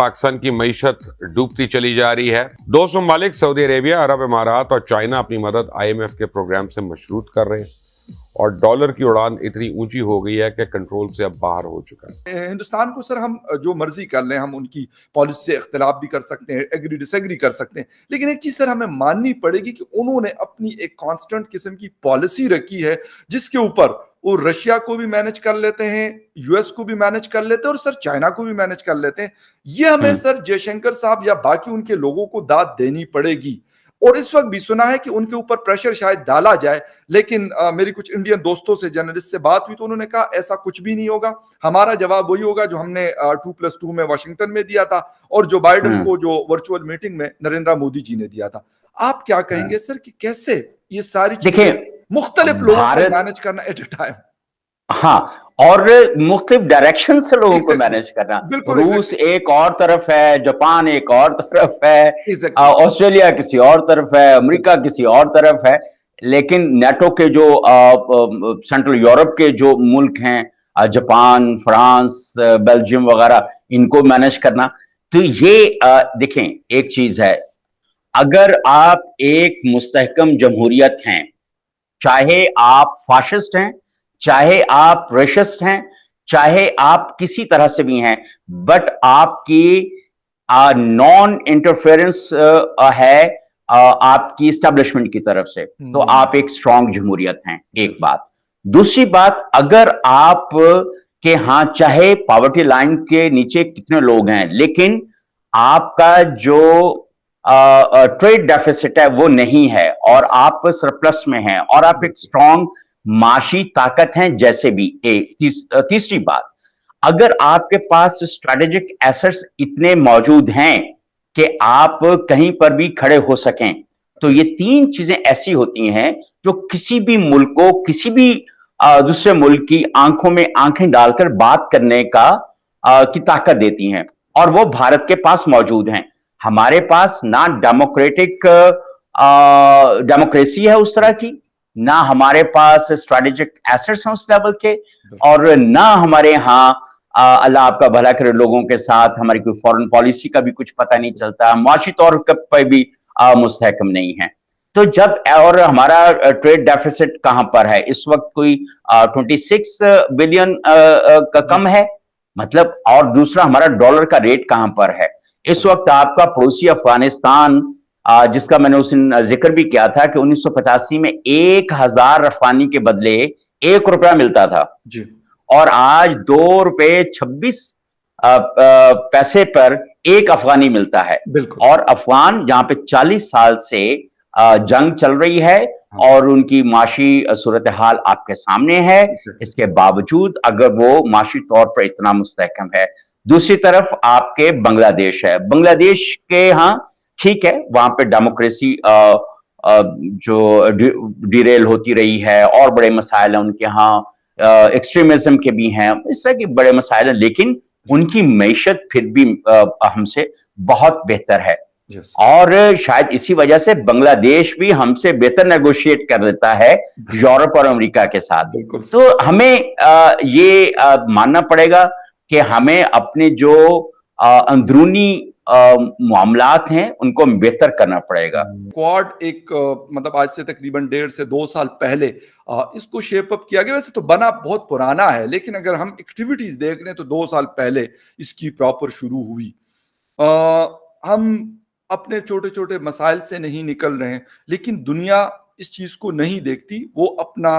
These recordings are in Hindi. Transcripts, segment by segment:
पाकिस्तान की मईशत डूबती चली जा रही है। दोस्त ममालिक सऊदी अरेबिया, अरब इमारात और चाइना अपनी मदद IMF के प्रोग्राम से मशरूत कर रहे हैं और डॉलर की उड़ान इतनी ऊंची हो गई है कि कंट्रोल से अब बाहर हो चुका है। हिंदुस्तान को सर हम जो मर्जी कर लें, हम उनकी पॉलिसी से इख्तिलाफ भी कर सकते हैं, एग्री डिसएग्री कर सकते हैं, लेकिन एक चीज सर हमें माननी पड़ेगी कि उन्होंने अपनी एक कांस्टेंट किस्म की पॉलिसी रखी है जिसके ऊपर वो रशिया को भी मैनेज कर लेते हैं, US को भी मैनेज कर लेते हैं और सर चाइना को भी मैनेज कर लेते हैं। ये हमें सर जयशंकर साहब या बाकी उनके लोगों को दाद देनी पड़ेगी। और इस वक्त भी सुना है कि उनके ऊपर प्रेशर शायद डाला जाए, लेकिन मेरी कुछ इंडियन दोस्तों से, जर्नलिस्ट से बात हुई तो उन्होंने कहा ऐसा कुछ भी नहीं होगा, हमारा जवाब वही होगा जो हमने 2+2 में वाशिंगटन में दिया था और जो बाइडेन को जो वर्चुअल मीटिंग में नरेंद्र मोदी जी ने दिया था। आप क्या कहेंगे सर कि कैसे ये सारी चीजें मुख्तलिफ लोगों को मैनेज करना एट ए टाइम? हाँ, और मुख्तलिफ डायरेक्शन से लोगों को मैनेज करना। रूस एक और तरफ है, जापान एक और तरफ है, ऑस्ट्रेलिया किसी और तरफ है, अमेरिका किसी और तरफ है, लेकिन नेटो के जो सेंट्रल यूरोप के जो मुल्क हैं, जापान, फ्रांस, बेल्जियम वगैरह, इनको मैनेज करना। तो ये देखें, एक चीज है, अगर आप एक मुस्तहकम जमहूरियत हैं, चाहे आप फाशिस्ट हैं, चाहे आप रेशिस्ट हैं, चाहे आप किसी तरह से भी हैं, बट आपकी नॉन इंटरफेरेंस है आपकी इस्टेब्लिशमेंट की तरफ से, तो आप एक स्ट्रांग जमहूरियत हैं। एक बात। दूसरी बात, अगर आप के हां चाहे पॉवर्टी लाइन के नीचे कितने लोग हैं, लेकिन आपका जो ट्रेड डेफिसिट है वो नहीं है और आप सरप्लस में हैं और आप एक स्ट्रांग माशी ताकत हैं, जैसे भी तीसरी बात, अगर आपके पास स्ट्रेटेजिक एसेट्स इतने मौजूद हैं कि आप कहीं पर भी खड़े हो सकें, तो ये तीन चीजें ऐसी होती हैं जो किसी भी मुल्क को, किसी भी दूसरे मुल्क की आंखों में आंखें डालकर बात करने की ताकत देती हैं, और वो भारत के पास मौजूद हैं। हमारे पास ना डेमोक्रेसी है उस तरह की, ना हमारे पास स्ट्रेटेजिक एसेट्स हैं उस लेवल के, और ना हमारे यहाँ अल्लाह आपका भला करे लोगों के साथ हमारी कोई फॉरेन पॉलिसी का भी कुछ पता नहीं चलता, माशी तौर पर भी मुस्तहकम नहीं है। तो जब, और हमारा ट्रेड डेफिसिट कहां पर है इस वक्त, कोई 26 बिलियन का कम है, मतलब, और दूसरा हमारा डॉलर का रेट कहां पर है इस वक्त। आपका पड़ोसी अफगानिस्तान, जिसका मैंने उस दिन जिक्र भी किया था कि 1985 में 1000 अफगानी के बदले 1 रुपया मिलता था जी, और आज 2 रुपये 26 पैसे पर 1 अफगानी मिलता है। और अफगान जहां पे 40 साल से जंग चल रही है और उनकी माशी सूरत हाल आपके सामने है, इसके बावजूद अगर वो माशी तौर पर इतना मुस्तहकम है। दूसरी तरफ आपके बांग्लादेश है, बांग्लादेश के यहाँ ठीक है, वहां पे डेमोक्रेसी जो डिरेल होती रही है और बड़े मसाइल हैं उनके यहाँ, एक्सट्रीमिज्म के भी हैं, इस तरह के बड़े मसाइल हैं, लेकिन उनकी मईशत फिर भी हमसे बहुत बेहतर है। और शायद इसी वजह से बांग्लादेश भी हमसे बेहतर नेगोशिएट कर देता है यूरोप और अमेरिका के साथ। तो हमें ये मानना पड़ेगा कि हमें अपने जो अंदरूनी मामलात हैं उनको बेहतर करना पड़ेगा। क्वाड एक मतलब आज से तकरीबन 1.5 से 2 साल पहले इसको शेप अप किया गया। वैसे तो बना बहुत पुराना है, लेकिन अगर हम एक्टिविटीज देख लें तो 2 साल पहले इसकी प्रॉपर शुरू हुई। हम अपने छोटे छोटे मसाइल से नहीं निकल रहे हैं, लेकिन दुनिया इस चीज को नहीं देखती। वो अपना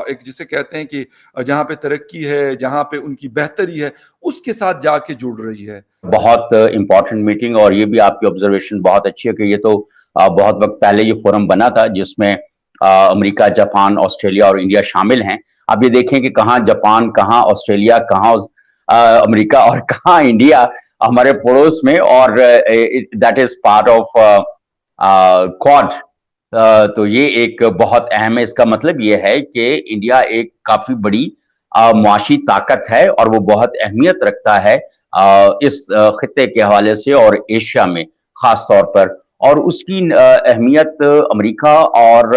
एक जिसे कहते हैं कि जहां पे तरक्की है, जहां पे उनकी बेहतरी है, उसके साथ जाके जुड़ रही है। बहुत इंपॉर्टेंट मीटिंग, और ये भी आपकी ऑब्जर्वेशन बहुत अच्छी है कि ये तो बहुत वक्त पहले ये फोरम बना था जिसमें अमेरिका, जापान, ऑस्ट्रेलिया और इंडिया शामिल हैं। अब ये देखें कि कहाँ जापान, कहाँ ऑस्ट्रेलिया, कहाँ अमेरिका और कहाँ इंडिया हमारे पड़ोस में, और that is part of quad. तो ये एक बहुत अहम है। इसका मतलब ये है कि इंडिया एक काफी बड़ी मुआशी ताकत है और वो बहुत अहमियत रखता है इस खित्ते के हवाले से और एशिया में खास तौर पर, और उसकी अहमियत अमेरिका और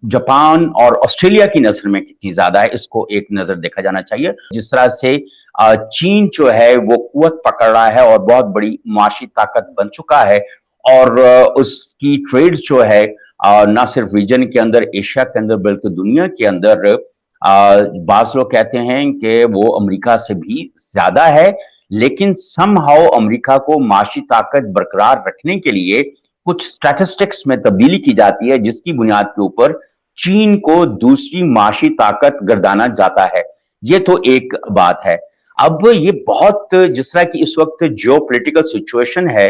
जापान और ऑस्ट्रेलिया की नजर में कितनी ज्यादा है, इसको एक नजर देखा जाना चाहिए। जिस तरह से चीन जो है वो कुवत पकड़ रहा है और बहुत बड़ी माशी ताकत बन चुका है, और उसकी ट्रेड जो है ना सिर्फ रीजन के अंदर, एशिया के अंदर, बल्कि दुनिया के अंदर बाज लोग कहते हैं कि वो अमेरिका से भी ज्यादा है। लेकिन समहाउ अमेरिका को माशी ताकत बरकरार रखने के लिए कुछ स्टैटिस्टिक्स में तब्दीली की जाती है, जिसकी बुनियाद के ऊपर चीन को दूसरी माशी ताकत गर्दाना जाता है। ये तो एक बात है। अब ये बहुत, जिस तरह की इस वक्त जियो पॉलिटिकल सिचुएशन है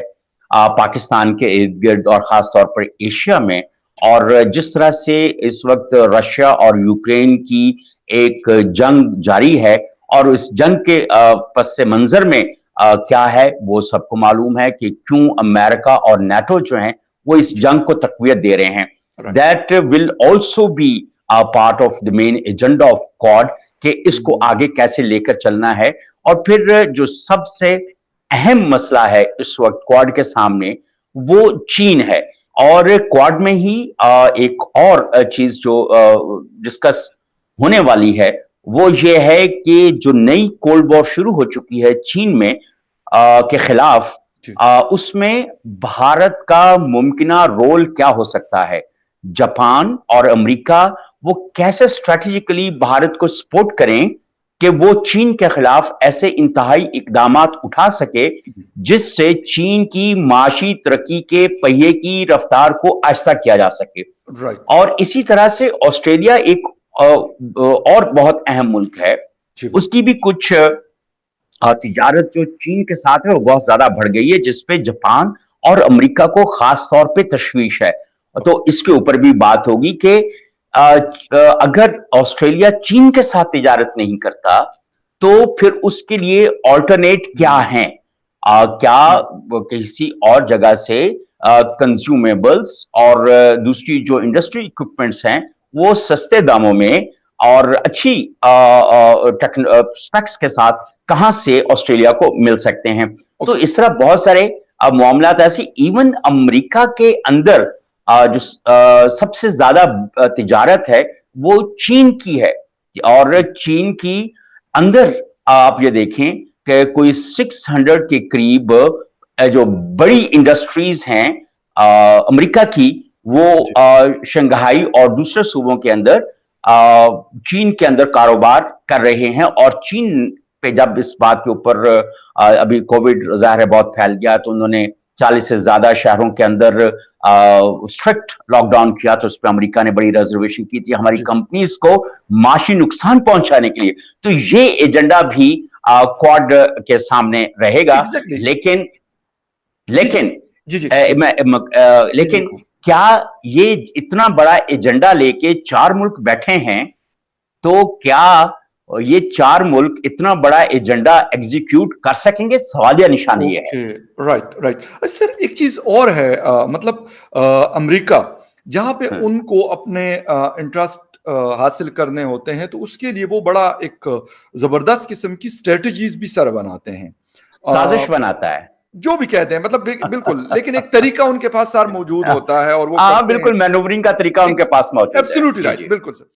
पाकिस्तान के इर्द गिर्द और खास तौर पर एशिया में, और जिस तरह से इस वक्त रशिया और यूक्रेन की एक जंग जारी है, और इस जंग के पस मंजर में क्या है वो सबको मालूम है कि क्यों अमेरिका और नाटो जो हैं वो इस जंग को तकवीत दे रहे हैं। That will also be a part of the main agenda of quad, कि इसको आगे कैसे लेकर चलना है। और फिर जो सबसे अहम मसला है इस वक्त क्वाड के सामने वो चीन है। और क्वाड में ही एक और चीज जो डिस्कस होने वाली है वो ये है कि जो नई कोल्ड वॉर शुरू हो चुकी है चीन में के खिलाफ, उसमें भारत का मुमकिना रोल क्या हो सकता है। जापान और अमेरिका वो कैसे स्ट्रेटेजिकली भारत को सपोर्ट करें कि वो चीन के खिलाफ ऐसे इंतहाई इकदामात उठा सके जिससे चीन की माशी तरक्की के पहिए की रफ्तार को आहिस्ता किया जा सके। और इसी तरह से ऑस्ट्रेलिया एक और बहुत अहम मुल्क है, उसकी भी कुछ तिजारत जो चीन के साथ है वो बहुत ज्यादा बढ़ गई है, जिसपे जापान और अमेरिका को खास तौर पे तशवीश है। तो इसके ऊपर भी बात होगी कि अगर ऑस्ट्रेलिया चीन के साथ तिजारत नहीं करता तो फिर उसके लिए ऑल्टरनेट क्या है, क्या किसी और जगह से कंज्यूमेबल्स और दूसरी जो इंडस्ट्री इक्विपमेंट्स हैं वो सस्ते दामों में और अच्छी स्पेक्स के साथ कहां से ऑस्ट्रेलिया को मिल सकते हैं। तो इस तरह बहुत सारे मामला ऐसे, इवन अमेरिका के अंदर जो सबसे ज्यादा तिजारत है वो चीन की है। और चीन की अंदर आप ये देखें कि कोई 600 के करीब जो बड़ी इंडस्ट्रीज हैं अमेरिका की, वो शंघाई और दूसरे सूबों के अंदर चीन के अंदर कारोबार कर रहे हैं। और चीन पे जब इस बात के ऊपर अभी कोविड ज़ाहिर है बहुत फैल गया, तो उन्होंने 40 से ज्यादा शहरों के अंदर स्ट्रिक्ट लॉकडाउन किया, तो उस पर अमेरिका ने बड़ी रिजर्वेशन की थी हमारी कंपनीज को माशी नुकसान पहुंचाने के लिए। तो ये एजेंडा भी क्वाड के सामने रहेगा। लेकिन क्या ये इतना बड़ा एजेंडा लेके 4 मुल्क बैठे हैं, तो क्या ये 4 मुल्क इतना बड़ा एजेंडा एग्जीक्यूट कर सकेंगे? सवालिया निशान ये है। राइट सर, एक चीज और है, मतलब अमेरिका जहां पे उनको अपने इंटरेस्ट हासिल करने होते हैं, तो उसके लिए वो बड़ा एक जबरदस्त किस्म की स्ट्रेटजीज भी सर बनाते हैं, साजिश बनाता है, जो भी कहते हैं, मतलब बिल्कुल। लेकिन एक तरीका उनके पास सर मौजूद होता है, और वो बिल्कुल मैनूवरिंग का तरीका उनके पास मौजूद है। एब्सोल्युटली राइट, बिल्कुल सर।